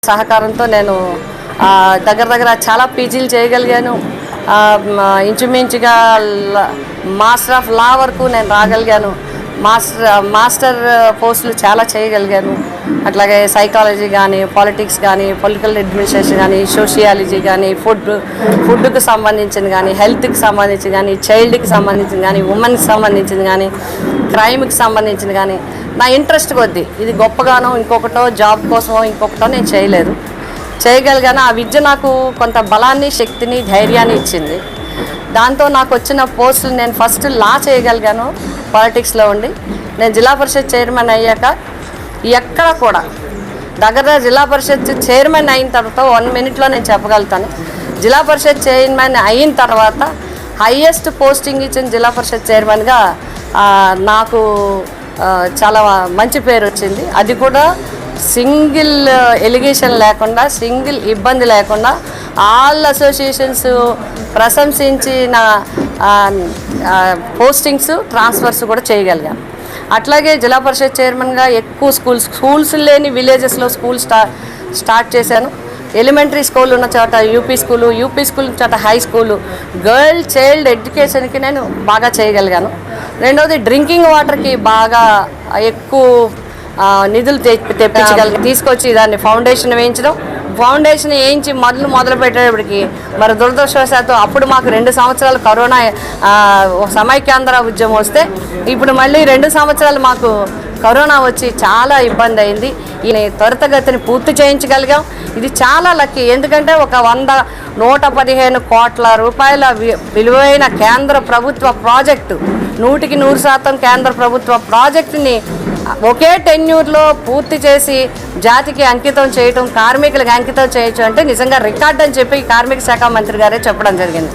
సహకారంతో నేను దగ్గర చాలా పీజీలు చేయగలిగాను. ఇంచుమించుగా మాస్టర్ ఆఫ్ లా వరకు నేను రాగలిగాను. మాస్టర్ పోస్టులు చాలా చేయగలిగాను. అట్లాగే సైకాలజీ కానీ, పాలిటిక్స్ కానీ, పొలిటికల్ అడ్మినిస్ట్రేషన్ కానీ, సోషియాలజీ కానీ, ఫుడ్కి సంబంధించింది కానీ, హెల్త్కి సంబంధించింది కానీ, చైల్డ్కి సంబంధించింది కానీ, ఉమెన్కి సంబంధించింది కానీ, క్రైమ్కి సంబంధించింది కానీ నా ఇంట్రెస్ట్ కొద్దీ ఇది గొప్పగానో ఇంకొకటో జాబ్ కోసమో ఇంకొకటో నేను చేయగలిగాను. ఆ విద్య నాకు కొంత బలాన్ని, శక్తిని, ధైర్యాన్ని ఇచ్చింది. దాంతో నాకు వచ్చిన పోస్టులు నేను ఫస్ట్ లా చేయగలిగాను. పాలిటిక్స్లో ఉండి నేను జిల్లా పరిషత్ చైర్మన్ అయ్యాక ఎక్కడ కూడా దగ్గర జిల్లా పరిషత్ చైర్మన్ అయిన తర్వాత 1 మినిట్లో నేను చెప్పగలుగుతాను. జిల్లా పరిషత్ చైర్మన్ అయిన తర్వాత హైయెస్ట్ పోస్టింగ్ ఇచ్చిన జిల్లా పరిషత్ చైర్మన్గా నాకు చాలా మంచి పేరు వచ్చింది. అది కూడా సింగిల్ ఎలిగేషన్ లేకుండా, సింగిల్ ఇబ్బంది లేకుండా ఆల్ అసోసియేషన్స్ ప్రశంసించిన పోస్టింగ్స్, ట్రాన్స్ఫర్స్ కూడా చేయగలిగాం. అట్లాగే జిల్లా పరిషత్ చైర్మన్గా ఎక్కువ స్కూల్స్ లేని విలేజెస్లో స్కూల్ స్టార్ట్ చేశాను. ఎలిమెంటరీ స్కూల్ ఉన్న చోట యూపీ స్కూల్ ఉన్న చోట హై స్కూలు, గర్ల్ చైల్డ్ ఎడ్యుకేషన్కి నేను బాగా చేయగలిగాను. రెండవది డ్రింకింగ్ వాటర్కి బాగా ఎక్కువ నిధులు తీసుకొచ్చి దాన్ని ఫౌండేషన్ వేయించి మొదలు పెట్టేటప్పటికి మరి దురదృష్టవశాత్తు అప్పుడు మాకు 2 సంవత్సరాలు కరోనా సమైక్యాంధ్ర ఉద్యమం వస్తే ఇప్పుడు మళ్ళీ 2 సంవత్సరాలు మాకు కరోనా వచ్చి చాలా ఇబ్బంది అయింది. ఈ త్వరితగతిని పూర్తి చేయించగలిగాం. ఇది చాలా లక్కీ. ఎందుకంటే ఒక 115 కోట్ల రూపాయల విలువైన కేంద్ర ప్రభుత్వ ప్రాజెక్టు, 100% కేంద్ర ప్రభుత్వ ప్రాజెక్టుని ఒకే టెన్యూర్లో పూర్తి చేసి జాతికి అంకితం చేయటం, కార్మికులకు అంకితం చేయటం అంటే నిజంగా రికార్డ్ అని చెప్పి కార్మిక శాఖ మంత్రి గారే చెప్పడం జరిగింది.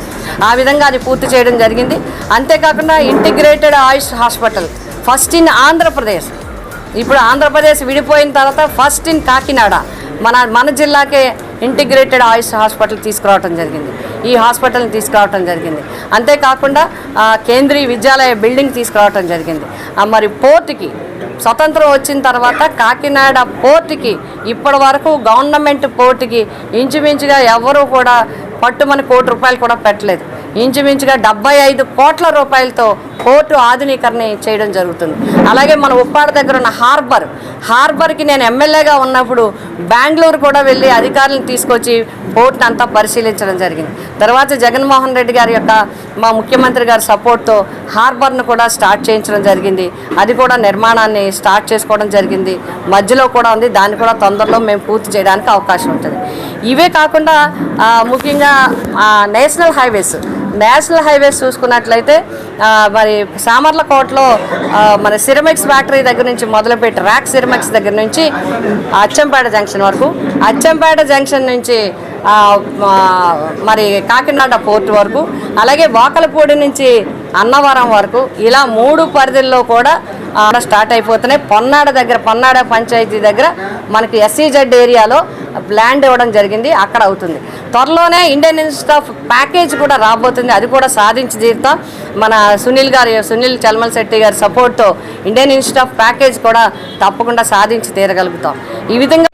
ఆ విధంగా అది పూర్తి చేయడం జరిగింది. అంతేకాకుండా integrated Ayush hospital first in Andhra Pradesh. ఇప్పుడు ఆంధ్రప్రదేశ్ విడిపోయిన తర్వాత ఫస్ట్ ఇన్ కాకినాడ మన జిల్లాకే ఇంటిగ్రేటెడ్ ఆయుష్ హాస్పిటల్ తీసుకురావడం జరిగింది. ఈ హాస్పిటల్ని తీసుకురావడం జరిగింది. అంతేకాకుండా కేంద్రీయ విద్యాలయ బిల్డింగ్ తీసుకురావడం జరిగింది. మరి పోర్టుకి స్వతంత్రం వచ్చిన తర్వాత కాకినాడ పోర్టుకి ఇప్పటి వరకు గవర్నమెంట్ పోర్టుకి ఇంచుమించుగా ఎవరూ కూడా పట్టుమని ₹1 కోటి కూడా పెట్టలేదు. ఇంచుమించుగా 75 కోట్ల రూపాయలతో పోర్టు ఆధునీకరణ చేయడం జరుగుతుంది. అలాగే మన ఉప్పాడ దగ్గర ఉన్న హార్బర్కి నేను ఎమ్మెల్యేగా ఉన్నప్పుడు బెంగళూరు కూడా వెళ్ళి అధికారులను తీసుకొచ్చి పోర్టుని అంతా పరిశీలించడం జరిగింది. తర్వాత జగన్మోహన్ రెడ్డి గారి యొక్క మా ముఖ్యమంత్రి గారి సపోర్ట్తో హార్బర్ను కూడా స్టార్ట్ చేయించడం జరిగింది. అది కూడా నిర్మాణాన్ని స్టార్ట్ చేసుకోవడం జరిగింది. మధ్యలో కూడా ఉంది. దాన్ని కూడా తొందరలో మేము పూర్తి చేయడానికి అవకాశం ఉంటుంది. ఇవే కాకుండా ముఖ్యంగా నేషనల్ హైవేస్ చూసుకున్నట్లయితే మరి సామర్లకోటలో మన సిరమిక్స్ ఫ్యాక్టరీ దగ్గర నుంచి మొదలుపెట్టి ర్యాక్ సిరమిక్స్ దగ్గర నుంచి అచ్చంపేట జంక్షన్ నుంచి మరి కాకినాడ పోర్టు వరకు, అలాగే వాకలపూడి నుంచి అన్నవరం వరకు ఇలా 3 పరిధుల్లో కూడా స్టార్ట్ అయిపోతున్నాయి. పొన్నాడ పంచాయతీ దగ్గర మనకి SEZ ఏరియాలో ల్యాండ్ ఇవ్వడం జరిగింది. అక్కడ అవుతుంది. త్వరలోనే ఇండియన్ ఇన్స్టిట్యూట్ ఆఫ్ ప్యాకేజ్ కూడా రాబోతుంది. అది కూడా సాధించి తీరుతాం. మన సునీల్ చల్మల్ శెట్టి గారి సపోర్ట్తో ఇండియన్ ఇన్స్టిట్యూట్ ఆఫ్ ప్యాకేజ్ కూడా తప్పకుండా సాధించి తీరగలుగుతాం. ఈ విధంగా